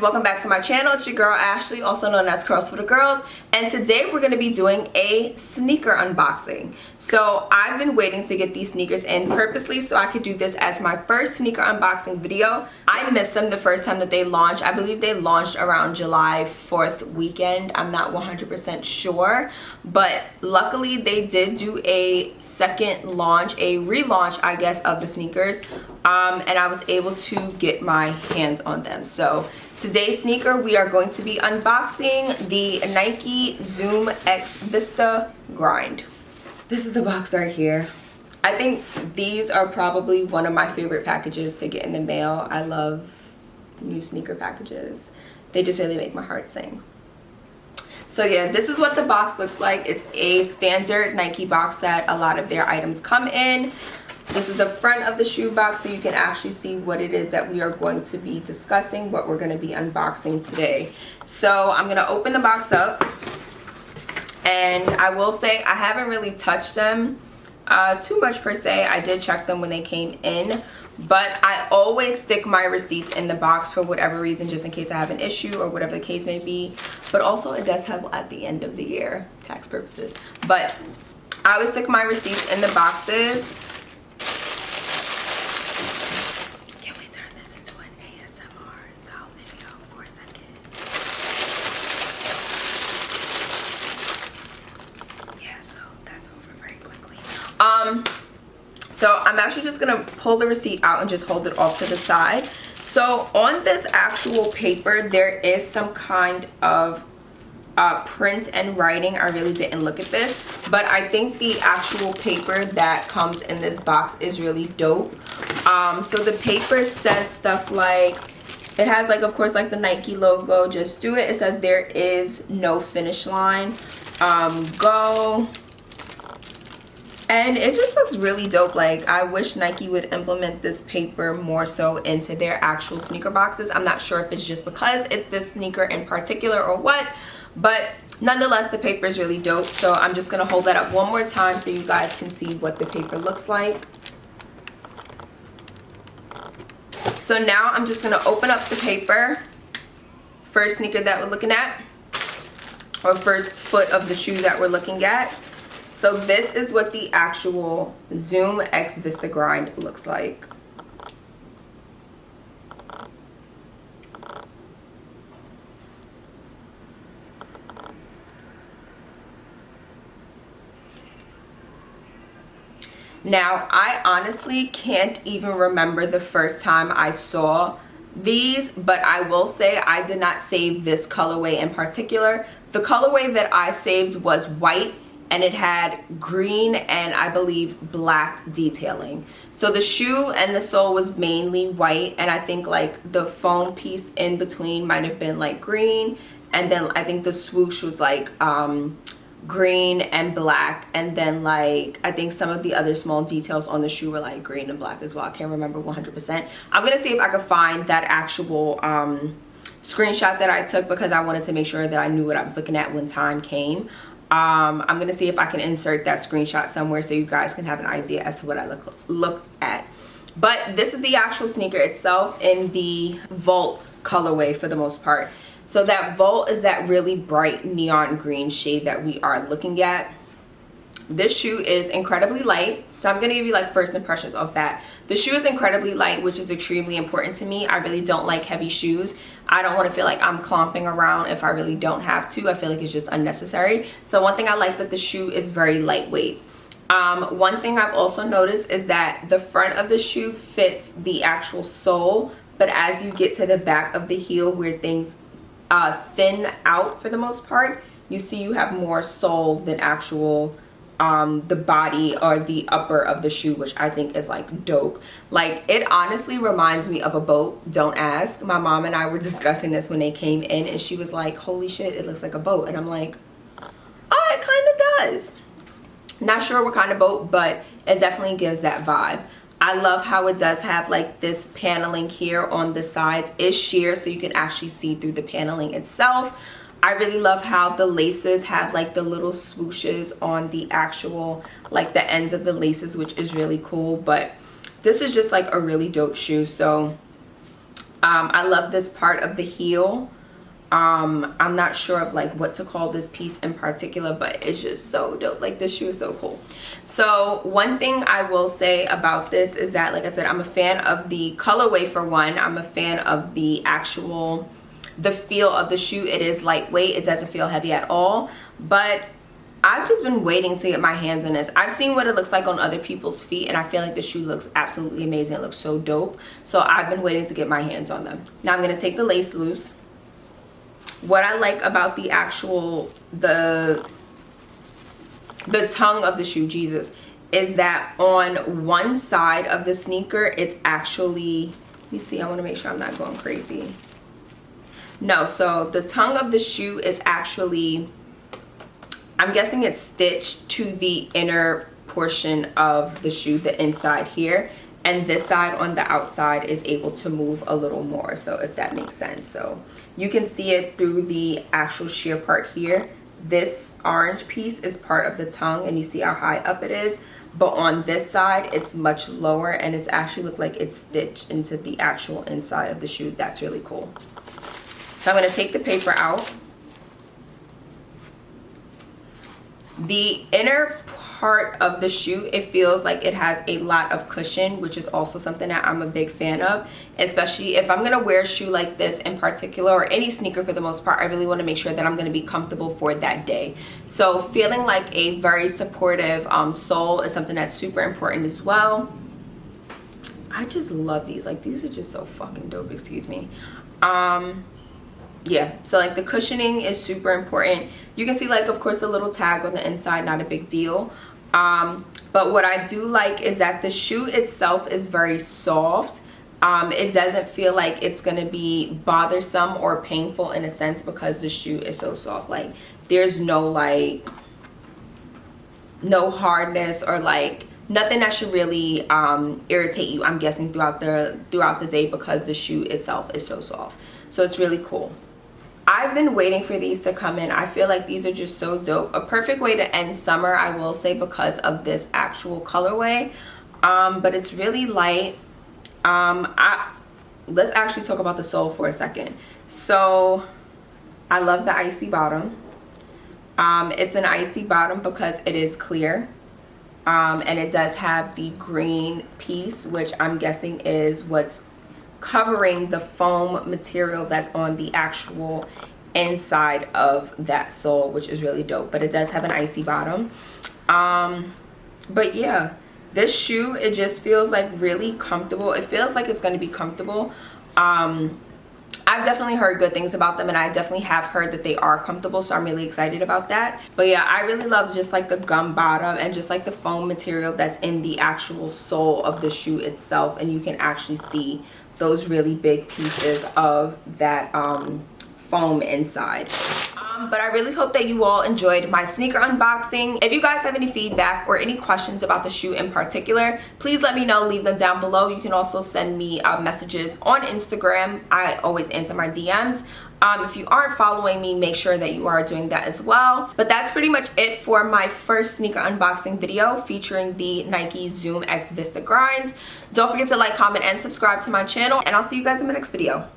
welcome back to my channel. It's your girl Ashley, also known as Curlsfothegirls, and today we're going to be doing a sneaker unboxing. So I've been waiting to get these sneakers in purposely so I could do this as my first sneaker unboxing video. I missed them the first time that they launched. I believe they launched around July 4th weekend. I'm not 100% sure, but luckily they did do a second launch, a relaunch I guess, of the sneakers, and I was able to get my hands on them. So today's sneaker, we are going to be unboxing the Nike Zoom X Vista Grind. This is the box right here. I think these are probably one of my favorite packages to get in the mail. I love new sneaker packages. They just really make my heart sing. So yeah, this is what the box looks like. It's a standard Nike box that a lot of their items come in. This is the front of the shoe box, so you can actually see what it is that we are going to be discussing, what we're going to be unboxing today. So I'm going to open the box up, and I will say I haven't really touched them too much per se. I did check them when they came in, but I always stick my receipts in the box for whatever reason, just in case I have an issue or whatever the case may be. But also it does have at the end of the year, tax purposes. But I always stick my receipts in the boxes. So I'm actually just gonna pull the receipt out and just hold it off to the side. So on this actual paper, there is some kind of print and writing. I really didn't look at this, but I think the actual paper that comes in this box is really dope. So the paper says stuff like, it has like, of course, like the Nike logo, just do it. It says there is no finish line, go. And it just looks really dope. Like, I wish Nike would implement this paper more so into their actual sneaker boxes. I'm not sure if it's just because it's this sneaker in particular or what, but nonetheless, the paper is really dope. So I'm just gonna hold that up one more time so you guys can see what the paper looks like. So now I'm just gonna open up the paper. First sneaker that we're looking at, or first foot of the shoe that we're looking at. So this is what the actual Zoom X Vista Grind looks like. Now, I honestly can't even remember the first time I saw these, but I will say I did not save this colorway in particular. The colorway that I saved was white, and it had green and I believe black detailing. So the shoe and the sole was mainly white, and I think like the foam piece in between might have been like green, and then I think the swoosh was like green and black, and then like I think some of the other small details on the shoe were like green and black as well. I can't remember 100%. I'm gonna see if I can find that actual screenshot that I took, because I wanted to make sure that I knew what I was looking at when time came. I'm gonna see if I can insert that screenshot somewhere so you guys can have an idea as to what I looked at. But this is the actual sneaker itself in the Volt colorway for the most part. So that Volt is that really bright neon green shade that we are looking at. This shoe is incredibly light, so I'm gonna give you like first impressions of that. The shoe is incredibly light, which is extremely important to me. I really don't like heavy shoes. I don't want to feel like I'm clomping around if I really don't have to. I feel like it's just unnecessary. So one thing I like, that the shoe is very lightweight. One thing I've also noticed is that the front of the shoe fits the actual sole, but as you get to the back of the heel where things thin out for the most part, you see you have more sole than actual the body or the upper of the shoe, which I think is like dope. Like, it honestly reminds me of a boat. Don't ask. My mom and I were discussing this when they came in, and she was like, holy shit, it looks like a boat. And I'm like, oh, it kind of does. Not sure what kind of boat, but it definitely gives that vibe. I love how it does have like this paneling here on the sides. It's sheer, so you can actually see through the paneling itself. I really love how the laces have like the little swooshes on the actual, like the ends of the laces, which is really cool. But this is just like a really dope shoe. So I love this part of the heel. I'm not sure of like what to call this piece in particular, but it's just so dope. Like, this shoe is so cool. So one thing I will say about this is that, like I said, I'm a fan of the colorway for one. I'm a fan of the feel of the shoe. It is lightweight. It doesn't feel heavy at all, but I've just been waiting to get my hands on this. I've seen what it looks like on other people's feet, and I feel like the shoe looks absolutely amazing. It looks so dope. So I've been waiting to get my hands on them. Now I'm going to take the lace loose. What I like about the actual, the tongue of the shoe, Jesus, is that on one side of the sneaker, it's actually, let me see, I want to make sure I'm not going crazy. No, so the tongue of the shoe is actually, I'm guessing it's stitched to the inner portion of the shoe, the inside here. And this side on the outside is able to move a little more, so if that makes sense. So you can see it through the actual sheer part here. This orange piece is part of the tongue, and you see how high up it is. But on this side, it's much lower, and it's actually look like it's stitched into the actual inside of the shoe. That's really cool. So I'm going to take the paper out. The inner part of the shoe, it feels like it has a lot of cushion, which is also something that I'm a big fan of, especially if I'm going to wear a shoe like this in particular, or any sneaker for the most part. I really want to make sure that I'm going to be comfortable for that day. So feeling like a very supportive sole is something that's super important as well. I just love these. Like, these are just so fucking dope. Excuse me. Yeah, so like the cushioning is super important. You can see, like, of course, the little tag on the inside, not a big deal. But what I do like is that the shoe itself is very soft. It doesn't feel like it's gonna be bothersome or painful in a sense, because the shoe is so soft. Like, there's no like no hardness or like nothing that should really irritate you, I'm guessing, throughout the day, because the shoe itself is so soft. So it's really cool. I've been waiting for these to come in. I feel like these are just so dope. A perfect way to end summer, I will say, because of this actual colorway. But it's really light. Let's actually talk about the sole for a second. So I love the icy bottom. It's an icy bottom because it is clear. And it does have the green piece, which I'm guessing is what's covering the foam material that's on the actual inside of that sole, which is really dope. But it does have an icy bottom. But yeah, this shoe, it just feels like really comfortable. It feels like it's going to be comfortable. I've definitely heard good things about them, and I definitely have heard that they are comfortable, so I'm really excited about that. But yeah, I really love just like the gum bottom and just like the foam material that's in the actual sole of the shoe itself, and you can actually see those really big pieces of that foam inside. But I really hope that you all enjoyed my sneaker unboxing. If you guys have any feedback or any questions about the shoe in particular, please let me know. Leave them down below. You can also send me messages on Instagram. I always answer my DMs. If you aren't following me, make sure that you are doing that as well. But that's pretty much it for my first sneaker unboxing video featuring the Nike Zoom X Vista Grinds. Don't forget to like, comment, and subscribe to my channel, and I'll see you guys in my next video.